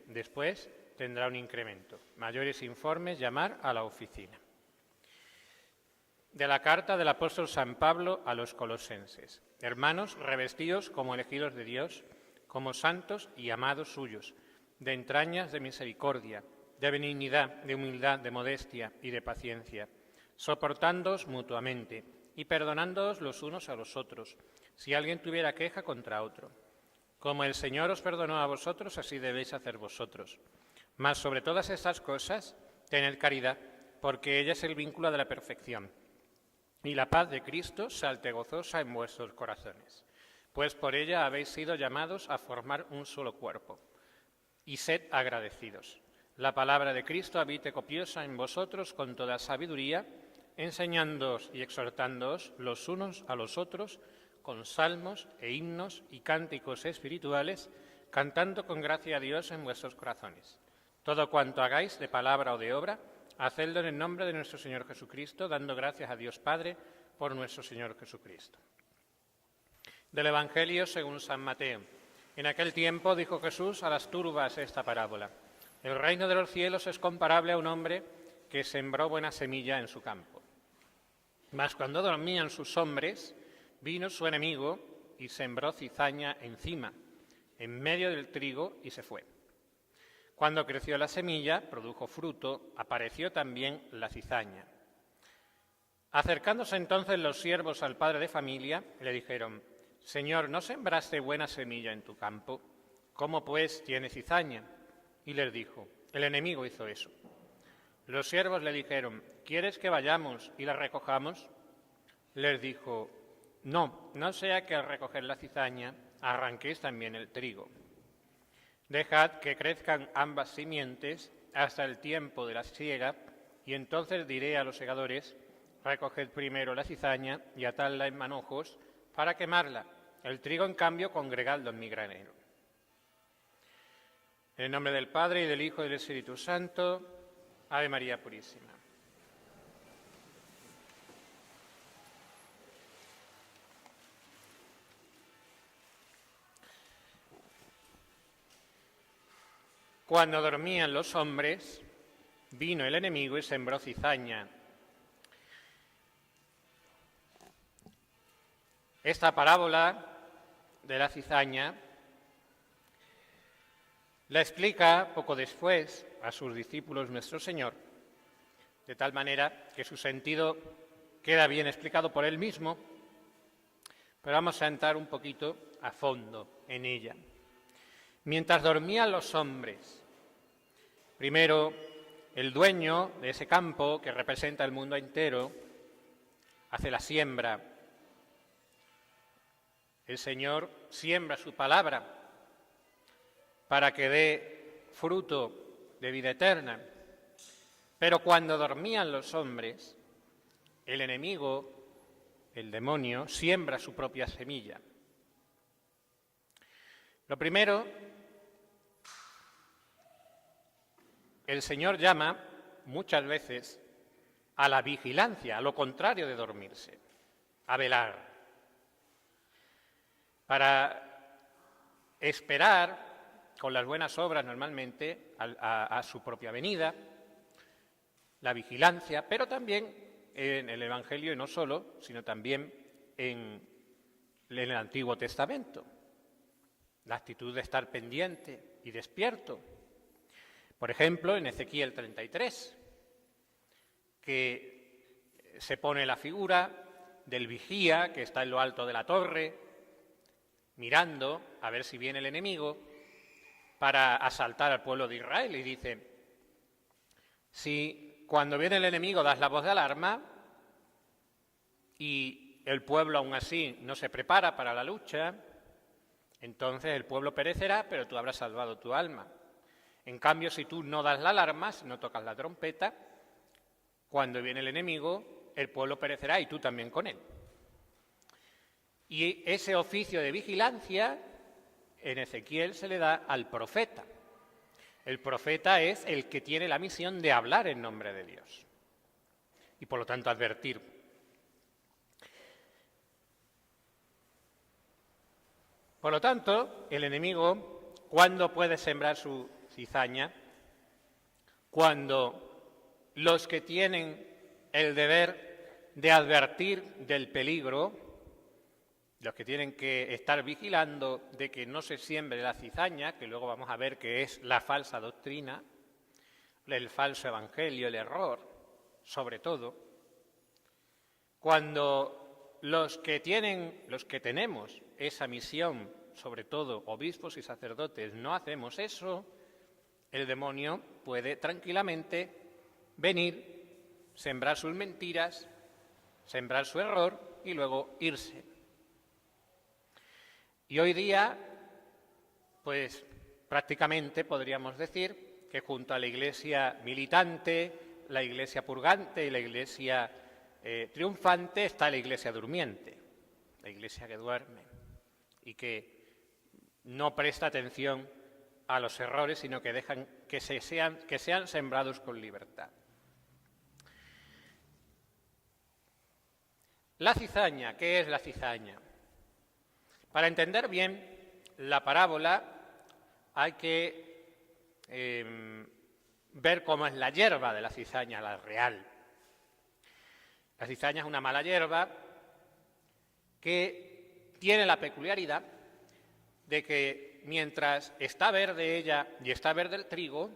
Después tendrá un incremento. Mayores informes, llamar a la oficina. De la carta del apóstol San Pablo a los colosenses. Hermanos, revestidos como elegidos de Dios, como santos y amados suyos, de entrañas de misericordia, de benignidad, de humildad, de modestia y de paciencia, soportándoos mutuamente y perdonándoos los unos a los otros, si alguien tuviera queja contra otro. Como el Señor os perdonó a vosotros, así debéis hacer vosotros. Mas sobre todas estas cosas, tened caridad, porque ella es el vínculo de la perfección. Y la paz de Cristo salte gozosa en vuestros corazones, pues por ella habéis sido llamados a formar un solo cuerpo. Y sed agradecidos. La palabra de Cristo habite copiosa en vosotros con toda sabiduría, enseñándoos y exhortándoos los unos a los otros con salmos e himnos y cánticos espirituales, cantando con gracia a Dios en vuestros corazones. Todo cuanto hagáis de palabra o de obra, hacedlo en el nombre de nuestro Señor Jesucristo, dando gracias a Dios Padre por nuestro Señor Jesucristo. Del Evangelio según San Mateo. En aquel tiempo dijo Jesús a las turbas esta parábola. El reino de los cielos es comparable a un hombre que sembró buena semilla en su campo. Mas cuando dormían sus hombres, vino su enemigo y sembró cizaña encima, en medio del trigo, y se fue. Cuando creció la semilla, produjo fruto, apareció también la cizaña. Acercándose entonces los siervos al padre de familia, le dijeron: Señor, ¿no sembraste buena semilla en tu campo? ¿Cómo pues tiene cizaña? Y les dijo: el enemigo hizo eso. Los siervos le dijeron: ¿quieres que vayamos y la recojamos? Les dijo: no sea que al recoger la cizaña arranquéis también el trigo. Dejad que crezcan ambas simientes hasta el tiempo de la siega, y entonces diré a los segadores: recoged primero la cizaña y atadla en manojos para quemarla. El trigo, en cambio, congregadlo en mi granero. En el nombre del Padre, y del Hijo, y del Espíritu Santo. Ave María Purísima. Cuando dormían los hombres, vino el enemigo y sembró cizaña. Esta parábola de la cizaña la explica poco después a sus discípulos nuestro Señor, de tal manera que su sentido queda bien explicado por él mismo, pero vamos a entrar un poquito a fondo en ella. Mientras dormían los hombres, primero el dueño de ese campo, que representa el mundo entero, hace la siembra. El Señor siembra su palabra para que dé fruto de vida eterna. Pero cuando dormían los hombres, el enemigo, el demonio, siembra su propia semilla. Lo primero, el Señor llama muchas veces a la vigilancia, a lo contrario de dormirse, a velar, para esperar con las buenas obras normalmente a su propia venida, la vigilancia, pero también en el Evangelio, y no solo, sino también en el Antiguo Testamento, la actitud de estar pendiente y despierto. Por ejemplo, en Ezequiel 33, que se pone la figura del vigía que está en lo alto de la torre, mirando a ver si viene el enemigo para asaltar al pueblo de Israel, y dice: si cuando viene el enemigo das la voz de alarma y el pueblo aún así no se prepara para la lucha, entonces el pueblo perecerá, pero tú habrás salvado tu alma. En cambio, si tú no das la alarma, si no tocas la trompeta, cuando viene el enemigo, el pueblo perecerá y tú también con él. Y ese oficio de vigilancia en Ezequiel se le da al profeta. El profeta es el que tiene la misión de hablar en nombre de Dios y por lo tanto advertir. Por lo tanto, el enemigo, ¿Cuándo puede sembrar su cizaña? Cuando los que tienen el deber de advertir del peligro, los que tienen que estar vigilando de que no se siembre la cizaña, que luego vamos a ver que es la falsa doctrina, el falso evangelio, el error, sobre todo, cuando los que tenemos esa misión, sobre todo obispos y sacerdotes, no hacemos eso, el demonio puede tranquilamente venir, sembrar sus mentiras, sembrar su error y luego irse. Y hoy día, pues prácticamente podríamos decir que junto a la Iglesia militante, la Iglesia purgante y la Iglesia triunfante está la Iglesia durmiente, la Iglesia que duerme y que no presta atención a los errores, sino que dejan que sean sembrados con libertad. La cizaña, ¿qué es la cizaña? Para entender bien la parábola hay que ver cómo es la hierba de la cizaña, la real. La cizaña es una mala hierba que tiene la peculiaridad de que mientras está verde ella y está verde el trigo,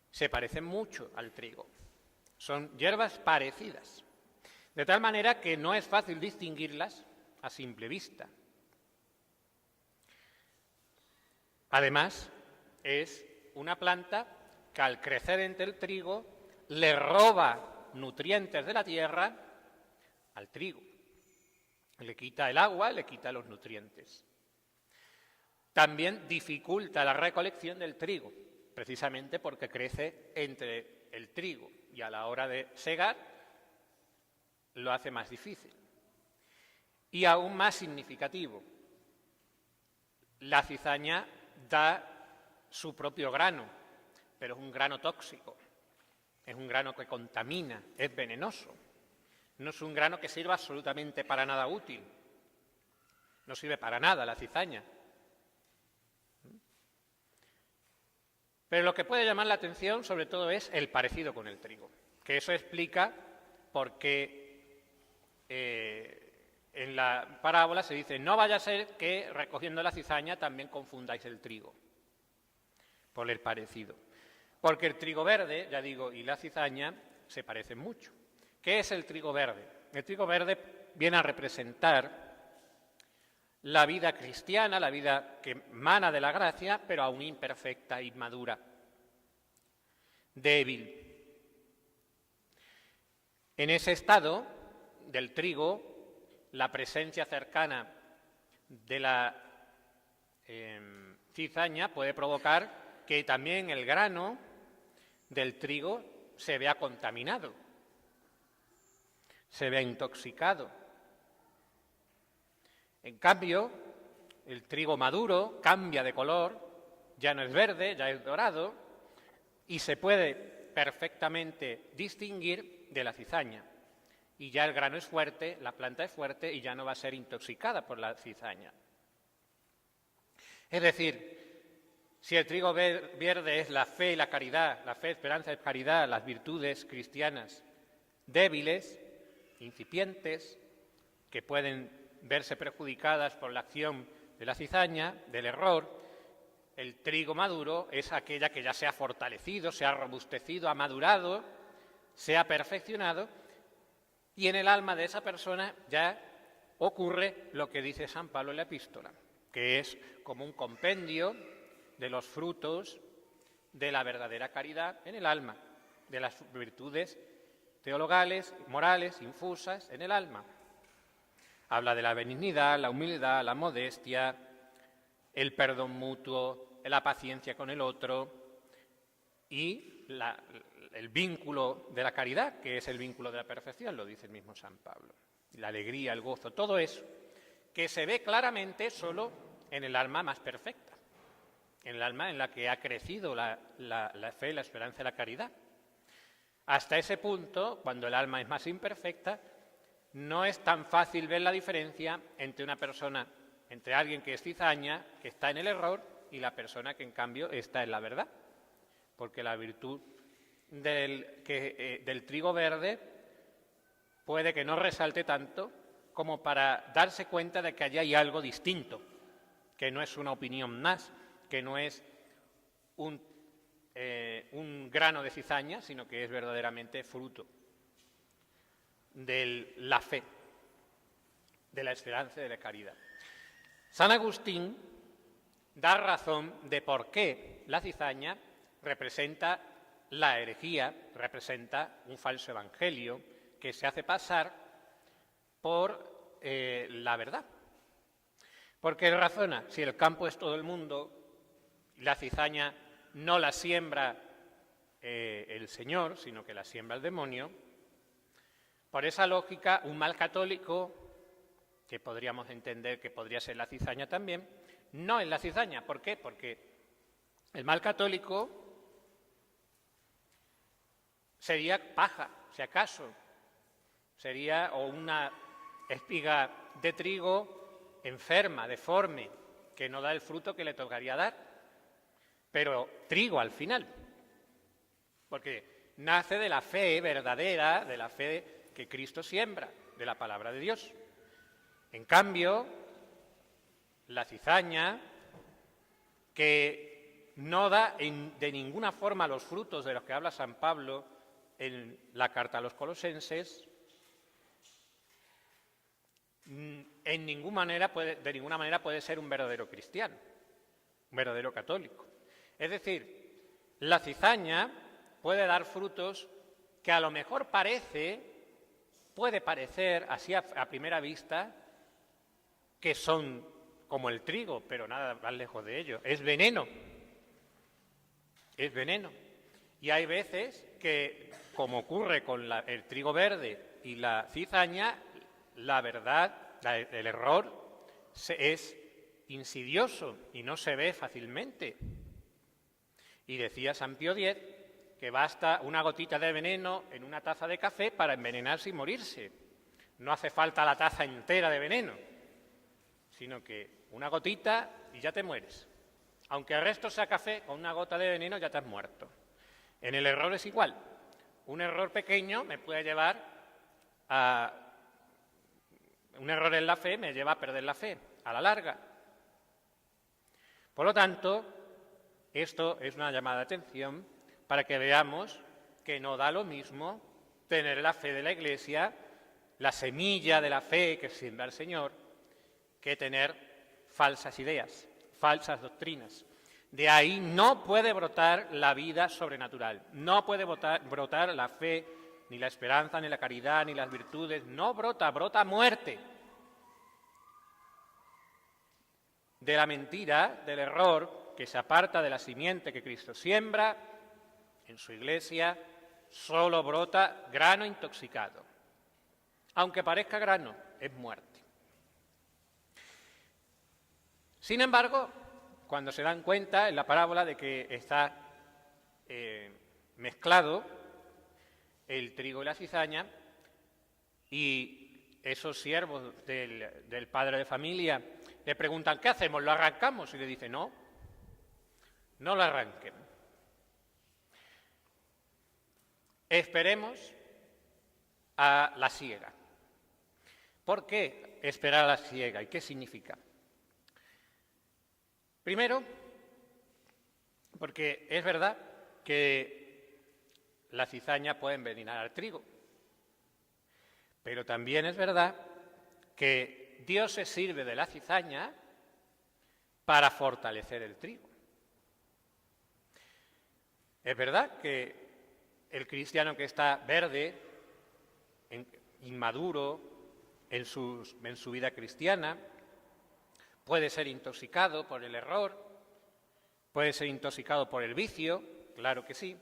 se parecen mucho al trigo. Son hierbas parecidas, de tal manera que no es fácil distinguirlas a simple vista. Además, es una planta que al crecer entre el trigo le roba nutrientes de la tierra al trigo. Le quita el agua, le quita los nutrientes. También dificulta la recolección del trigo, precisamente porque crece entre el trigo y a la hora de segar lo hace más difícil. Y aún más significativo, la cizaña da su propio grano, pero es un grano tóxico, es un grano que contamina, es venenoso. No es un grano que sirva absolutamente para nada útil. No sirve para nada la cizaña. Pero lo que puede llamar la atención, sobre todo, es el parecido con el trigo, que eso explica por qué en la parábola se dice: no vaya a ser que recogiendo la cizaña también confundáis el trigo, por el parecido. Porque el trigo verde, ya digo, y la cizaña se parecen mucho. ¿Qué es el trigo verde? El trigo verde viene a representar la vida cristiana, la vida que mana de la gracia, pero aún imperfecta, inmadura, débil. En ese estado del trigo, la presencia cercana de la cizaña puede provocar que también el grano del trigo se vea contaminado, se vea intoxicado. En cambio, el trigo maduro cambia de color, ya no es verde, ya es dorado, y se puede perfectamente distinguir de la cizaña. Y ya el grano es fuerte, la planta es fuerte y ya no va a ser intoxicada por la cizaña. Es decir, si el trigo verde es la fe y la caridad, la fe, esperanza y caridad, las virtudes cristianas débiles, incipientes, que pueden verse perjudicadas por la acción de la cizaña, del error, el trigo maduro es aquella que ya se ha fortalecido, se ha robustecido, ha madurado, se ha perfeccionado, y en el alma de esa persona ya ocurre lo que dice San Pablo en la epístola, que es como un compendio de los frutos de la verdadera caridad en el alma, de las virtudes teologales, morales, infusas en el alma. Habla de la benignidad, la humildad, la modestia, el perdón mutuo, la paciencia con el otro y el vínculo de la caridad, que es el vínculo de la perfección, lo dice el mismo San Pablo. La alegría, el gozo, todo eso, que se ve claramente solo en el alma más perfecta, en el alma en la que ha crecido la fe, la esperanza y la caridad. Hasta ese punto, cuando el alma es más imperfecta, no es tan fácil ver la diferencia entre una persona, entre alguien que es cizaña, que está en el error, y la persona que en cambio está en la verdad. Porque la virtud del trigo verde puede que no resalte tanto como para darse cuenta de que allí hay algo distinto, que no es una opinión más, que no es un grano de cizaña, sino que es verdaderamente fruto de la fe, de la esperanza y de la caridad. San Agustín da razón de por qué la cizaña representa la herejía, representa un falso evangelio que se hace pasar por la verdad. Porque él razona, si el campo es todo el mundo, la cizaña no la siembra el Señor, sino que la siembra el demonio. Por esa lógica, un mal católico, que podríamos entender que podría ser la cizaña también, no es la cizaña. ¿Por qué? Porque el mal católico sería paja, si acaso, sería o una espiga de trigo enferma, deforme, que no da el fruto que le tocaría dar, pero trigo al final, porque nace de la fe verdadera, de la fe que Cristo siembra, de la palabra de Dios. En cambio, la cizaña, que no da de ninguna forma los frutos de los que habla San Pablo en la carta a los Colosenses, de ninguna manera puede ser un verdadero cristiano, un verdadero católico. Es decir, la cizaña puede dar frutos que a lo mejor puede parecer así a primera vista que son como el trigo, pero nada más lejos de ello. Es veneno. Es veneno. Y hay veces que, como ocurre con el trigo verde y la cizaña, la verdad, el error es insidioso y no se ve fácilmente. Y decía San Pío X que basta una gotita de veneno en una taza de café para envenenarse y morirse. No hace falta la taza entera de veneno, sino que una gotita y ya te mueres. Aunque el resto sea café, con una gota de veneno ya te has muerto. En el error es igual. Un error pequeño me puede llevar a... Un error en la fe me lleva a perder la fe, a la larga. Por lo tanto, esto es una llamada de atención para que veamos que no da lo mismo tener la fe de la Iglesia, la semilla de la fe que siembra el Señor, que tener falsas ideas, falsas doctrinas. De ahí no puede brotar la vida sobrenatural, no puede brotar la fe, ni la esperanza, ni la caridad, ni las virtudes, no brota muerte. De la mentira, del error, que se aparta de la simiente que Cristo siembra en su Iglesia, solo brota grano intoxicado. Aunque parezca grano, es muerte. Sin embargo, cuando se dan cuenta en la parábola de que está mezclado el trigo y la cizaña, y esos siervos del padre de familia le preguntan, ¿qué hacemos? ¿Lo arrancamos? Y le dice, no lo arranquen. Esperemos a la siega. ¿Por qué esperar a la siega? ¿Y qué significa? Primero, porque es verdad que la cizaña puede envenenar al trigo, pero también es verdad que Dios se sirve de la cizaña para fortalecer el trigo. Es verdad que el cristiano que está verde, inmaduro en su vida cristiana, puede ser intoxicado por el error, puede ser intoxicado por el vicio, claro que sí,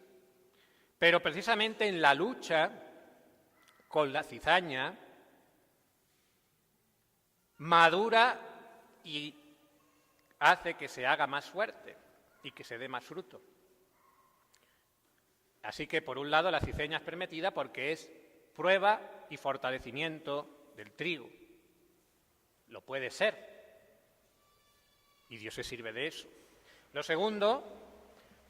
pero precisamente en la lucha con la cizaña madura y hace que se haga más fuerte y que se dé más fruto. Así que, por un lado, la cizaña es permitida porque es prueba y fortalecimiento del trigo. Lo puede ser. Y Dios se sirve de eso. Lo segundo,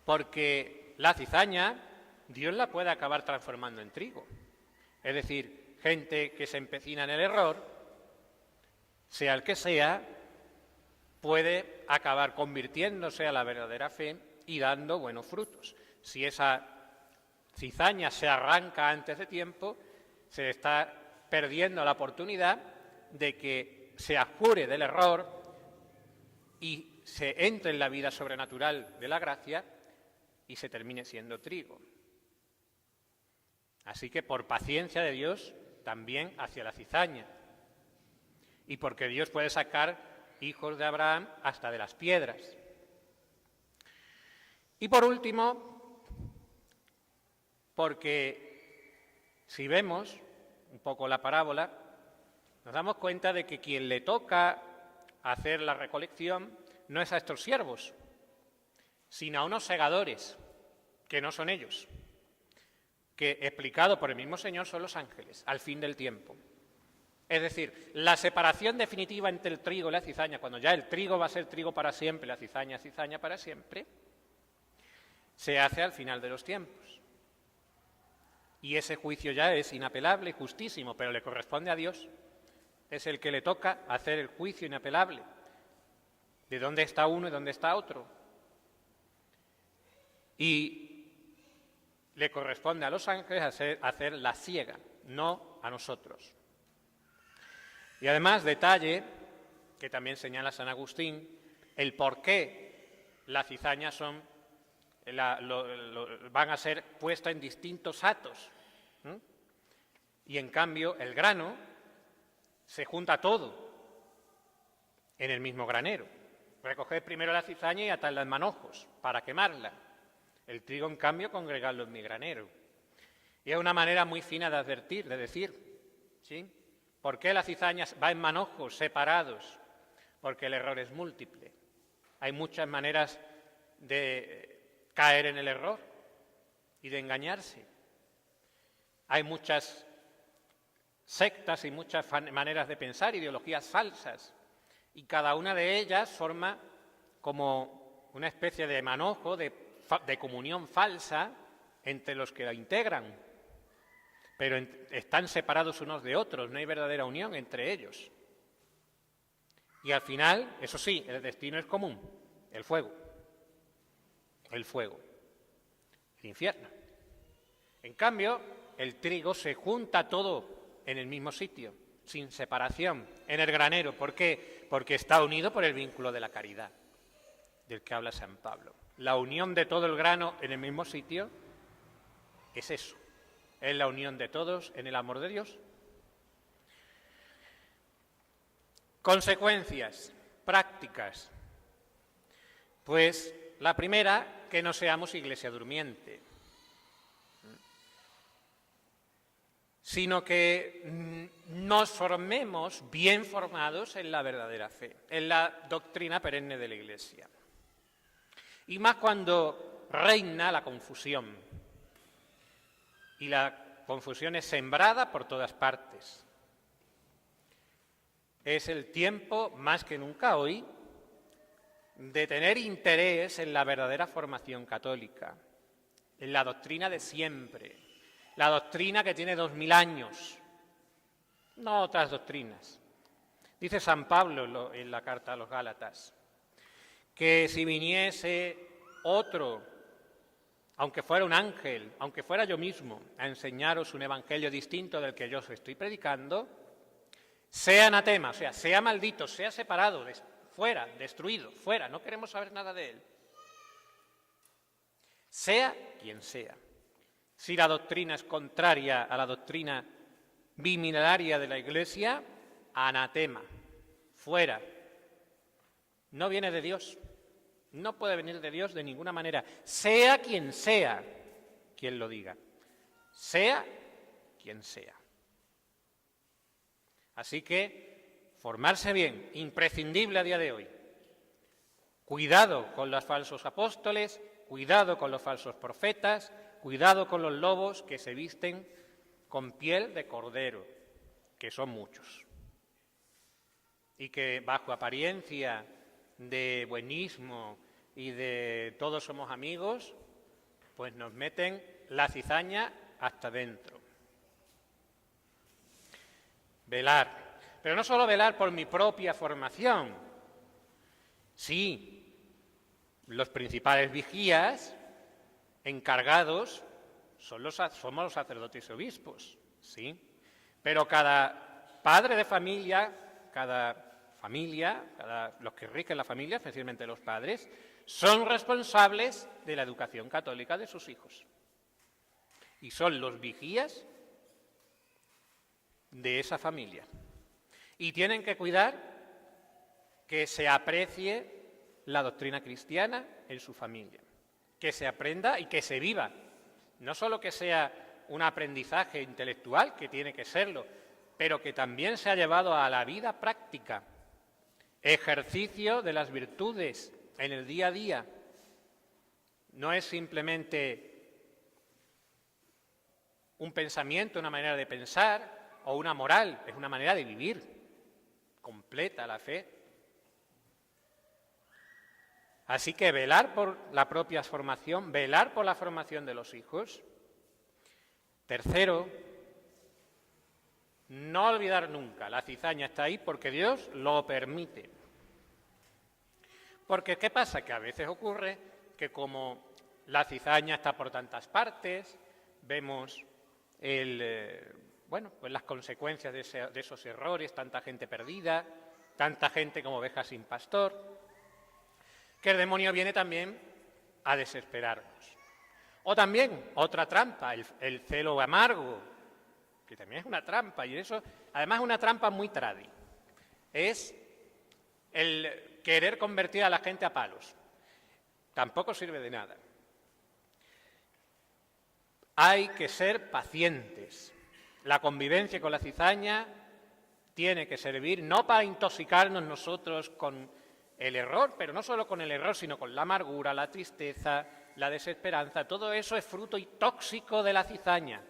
porque la cizaña Dios la puede acabar transformando en trigo. Es decir, gente que se empecina en el error, sea el que sea, puede acabar convirtiéndose a la verdadera fe y dando buenos frutos. Si esa cizaña se arranca antes de tiempo, se está perdiendo la oportunidad de que se apure del error y se entre en la vida sobrenatural de la gracia y se termine siendo trigo. Así que por paciencia de Dios, también hacia la cizaña. Y porque Dios puede sacar hijos de Abraham hasta de las piedras. Y por último, porque si vemos un poco la parábola, nos damos cuenta de que quien le toca hacer la recolección no es a estos siervos, sino a unos segadores, que no son ellos, que, explicado por el mismo Señor, son los ángeles, al fin del tiempo. Es decir, la separación definitiva entre el trigo y la cizaña, cuando ya el trigo va a ser trigo para siempre, la cizaña para siempre, se hace al final de los tiempos. Y ese juicio ya es inapelable y justísimo, pero le corresponde a Dios. Es el que le toca hacer el juicio inapelable de dónde está uno y dónde está otro. Y le corresponde a los ángeles hacer la siega, no a nosotros. Y además, detalle que también señala San Agustín, el por qué las cizañas van a ser puestas en distintos hatos. Y en cambio, el grano se junta todo en el mismo granero. Recoger primero la cizaña y atarla en manojos para quemarla. El trigo, en cambio, congregarlo en mi granero. Y es una manera muy fina de advertir, de decir, ¿sí? ¿Por qué la cizaña va en manojos separados? Porque el error es múltiple. Hay muchas maneras de caer en el error y de engañarse. Hay muchas sectas y muchas maneras de pensar, ideologías falsas, y cada una de ellas forma como una especie de manojo, de comunión falsa entre los que la integran, pero están separados unos de otros, no hay verdadera unión entre ellos. Y al final, eso sí, el destino es común, el fuego, el infierno. En cambio, el trigo se junta todo en el mismo sitio, sin separación, en el granero. ¿Por qué? Porque está unido por el vínculo de la caridad, del que habla San Pablo. La unión de todo el grano en el mismo sitio es eso, es la unión de todos en el amor de Dios. Consecuencias prácticas. Pues la primera, que no seamos iglesia durmiente, sino que nos formemos bien formados en la verdadera fe, en la doctrina perenne de la Iglesia. Y más cuando reina la confusión, y la confusión es sembrada por todas partes. Es el tiempo, más que nunca hoy, de tener interés en la verdadera formación católica, en la doctrina de siempre, la doctrina que tiene 2000 años, no otras doctrinas. Dice San Pablo en la carta a los Gálatas, que si viniese otro, aunque fuera un ángel, aunque fuera yo mismo, a enseñaros un evangelio distinto del que yo os estoy predicando, sea anatema, o sea, sea maldito, sea separado, fuera, destruido, fuera, no queremos saber nada de él. Sea quien sea. Si la doctrina es contraria a la doctrina bimilenaria de la Iglesia, anatema, fuera. No viene de Dios, no puede venir de Dios de ninguna manera, sea quien lo diga, sea quien sea. Así que formarse bien, imprescindible a día de hoy. Cuidado con los falsos apóstoles, cuidado con los falsos profetas, cuidado con los lobos que se visten con piel de cordero, que son muchos, y que bajo apariencia de buenismo, y de todos somos amigos, pues nos meten la cizaña hasta dentro. Velar. Pero no solo velar por mi propia formación. Sí, los principales vigías encargados somos los sacerdotes y obispos, ¿sí? Pero cada padre de familia, los que rigen la familia, especialmente los padres, son responsables de la educación católica de sus hijos. Y son los vigías de esa familia. Y tienen que cuidar que se aprecie la doctrina cristiana en su familia, que se aprenda y que se viva. No solo que sea un aprendizaje intelectual, que tiene que serlo, pero que también se ha llevado a la vida práctica, ejercicio de las virtudes en el día a día. No es simplemente un pensamiento, una manera de pensar o una moral, es una manera de vivir completa la fe. Así que velar por la propia formación, velar por la formación de los hijos. Tercero, no olvidar nunca, la cizaña está ahí porque Dios lo permite. Porque ¿qué pasa? Que a veces ocurre que como la cizaña está por tantas partes, vemos pues las consecuencias de esos errores, tanta gente perdida, tanta gente como oveja sin pastor, que el demonio viene también a desesperarnos. O también otra trampa, el celo amargo, que también es una trampa, y eso además es una trampa muy tradi. Es el querer convertir a la gente a palos. Tampoco sirve de nada. Hay que ser pacientes. La convivencia con la cizaña tiene que servir no para intoxicarnos nosotros con el error, pero no solo con el error, sino con la amargura, la tristeza, la desesperanza. Todo eso es fruto y tóxico de la cizaña.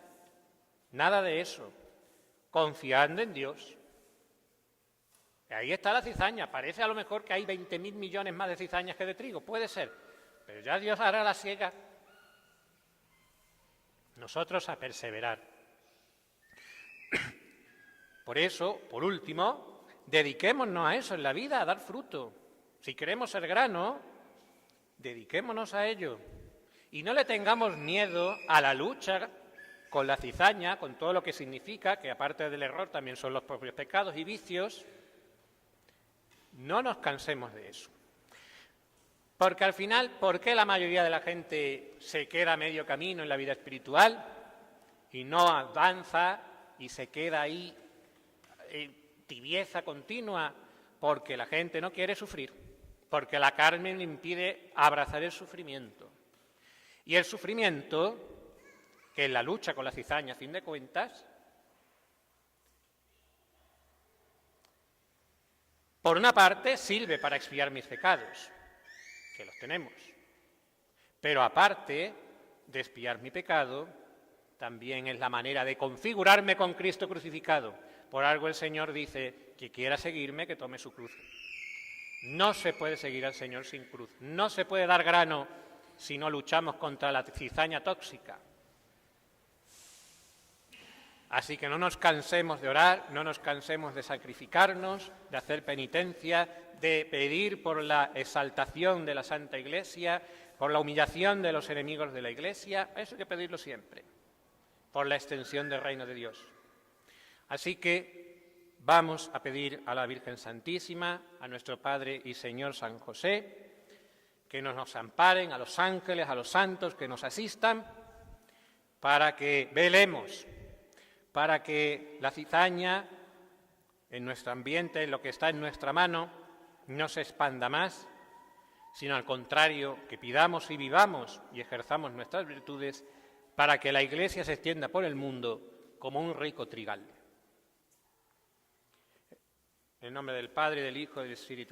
Nada de eso. Confiando en Dios. Ahí está la cizaña. Parece a lo mejor que hay 20.000 millones más de cizañas que de trigo. Puede ser. Pero ya Dios hará la siega. Nosotros a perseverar. Por eso, por último, dediquémonos a eso en la vida, a dar fruto. Si queremos ser grano, dediquémonos a ello. Y no le tengamos miedo a la lucha con la cizaña, con todo lo que significa, que aparte del error también son los propios pecados y vicios. No nos cansemos de eso. Porque al final, ¿por qué la mayoría de la gente se queda a medio camino en la vida espiritual y no avanza y se queda ahí tibieza continua? Porque la gente no quiere sufrir, porque la carne le impide abrazar el sufrimiento. Y el sufrimiento, que es la lucha con la cizaña a fin de cuentas, por una parte sirve para expiar mis pecados, que los tenemos, pero aparte de expiar mi pecado, también es la manera de configurarme con Cristo crucificado. Por algo el Señor dice que quiera seguirme, que tome su cruz. No se puede seguir al Señor sin cruz, no se puede dar grano si no luchamos contra la cizaña tóxica. Así que no nos cansemos de orar, no nos cansemos de sacrificarnos, de hacer penitencia, de pedir por la exaltación de la Santa Iglesia, por la humillación de los enemigos de la Iglesia. Eso hay que pedirlo siempre, por la extensión del reino de Dios. Así que vamos a pedir a la Virgen Santísima, a nuestro Padre y Señor San José, que nos amparen, a los ángeles, a los santos, que nos asistan, para que velemos, para que la cizaña en nuestro ambiente, en lo que está en nuestra mano, no se expanda más, sino al contrario, que pidamos y vivamos y ejerzamos nuestras virtudes para que la Iglesia se extienda por el mundo como un rico trigal. En nombre del Padre, del Hijo y del Espíritu